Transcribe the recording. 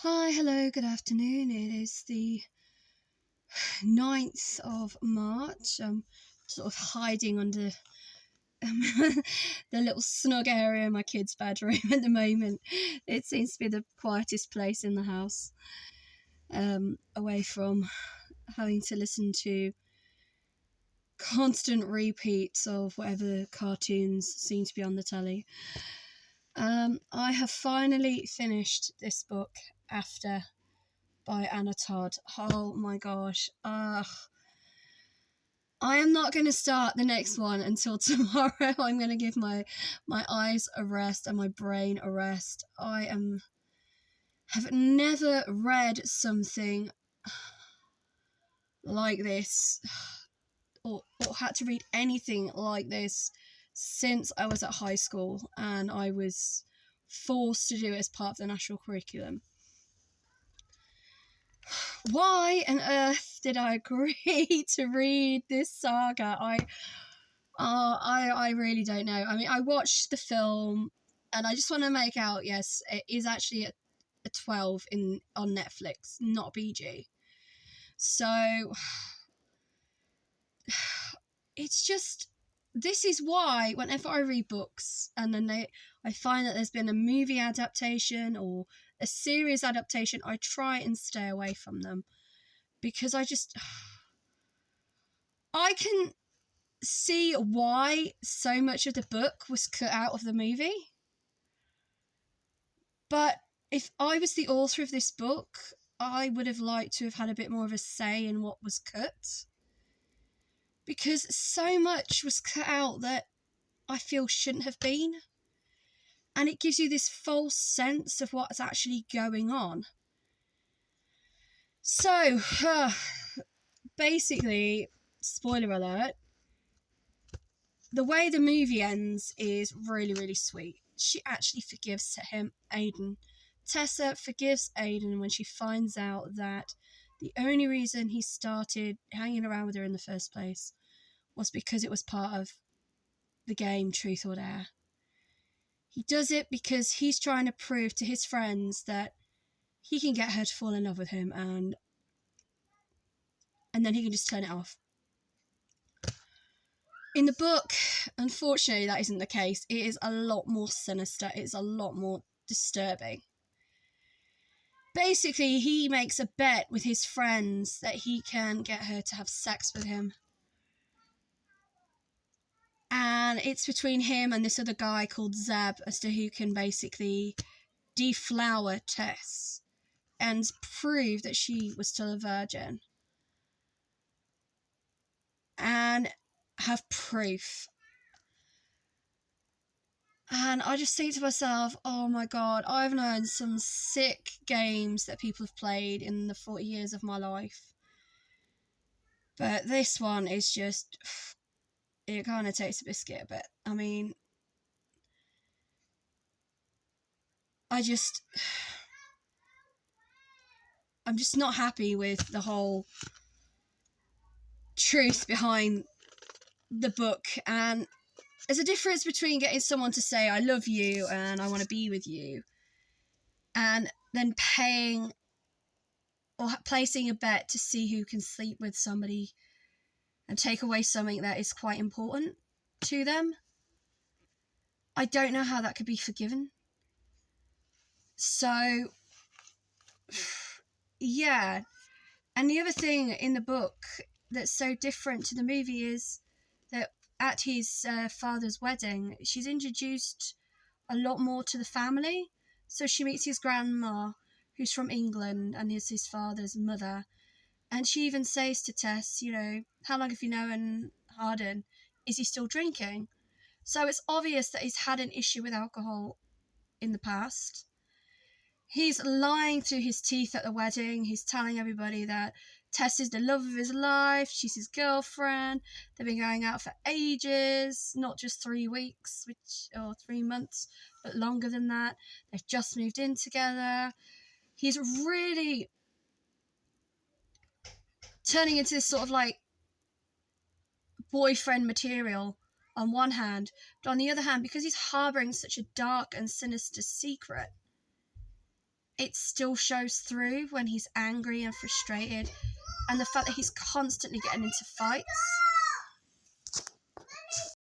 Hi, hello, good afternoon. It is the 9th of March. I'm sort of hiding under the little snug area in my kids' bedroom at the moment. It seems to be the quietest place in the house, away from having to listen to constant repeats of whatever cartoons seem to be on the telly. I have finally finished this book, After, by Anna Todd. Oh my gosh. I am not going to start the next one until tomorrow. I'm going to give my eyes a rest and my brain a rest. Have never read something like this or had to read anything like this since I was at high school and I was forced to do it as part of the national curriculum. Why on earth did I agree to read this saga? I really don't know. I mean, I watched the film and I just want to make out, yes, it is actually a 12 on Netflix, not PG. So it's just, this is why whenever I read books and then I find that there's been a movie adaptation or a series adaptation, I try and stay away from them because I can see why so much of the book was cut out of the movie. But if I was the author of this book, I would have liked to have had a bit more of a say in what was cut. Because so much was cut out that I feel shouldn't have been. And it gives you this false sense of what's actually going on. So, basically, spoiler alert, the way the movie ends is really, really sweet. She actually forgives him, Aidan. Tessa forgives Aidan when she finds out that the only reason he started hanging around with her in the first place was because it was part of the game Truth or Dare. He does it because he's trying to prove to his friends that he can get her to fall in love with him and then he can just turn it off. In the book, unfortunately, that isn't the case. It is a lot more sinister. It's a lot more disturbing. Basically, he makes a bet with his friends that he can get her to have sex with him. And it's between him and this other guy called Zeb as to who can basically deflower Tess and prove that she was still a virgin. And have proof. And I just think to myself, oh my God, I've known some sick games that people have played in the 40 years of my life. But this one is just, it kind of takes a biscuit. But I mean, I'm just not happy with the whole truth behind the book. And there's a difference between getting someone to say, I love you and I want to be with you, and then paying or placing a bet to see who can sleep with somebody and take away something that is quite important to them. I don't know how that could be forgiven. So, yeah. And the other thing in the book that's so different to the movie is that at his father's wedding, she's introduced a lot more to the family. So she meets his grandma, who's from England and is his father's mother. And she even says to Tess, you know, how long have you known Harden? Is he still drinking? So it's obvious that he's had an issue with alcohol in the past. He's lying through his teeth at the wedding. He's telling everybody that Tess is the love of his life. She's his girlfriend. They've been going out for ages, not just 3 weeks, or 3 months, but longer than that. They've just moved in together. He's really turning into this sort of like boyfriend material on one hand, but on the other hand, because he's harbouring such a dark and sinister secret, it still shows through when he's angry and frustrated, and the fact that he's constantly getting into fights.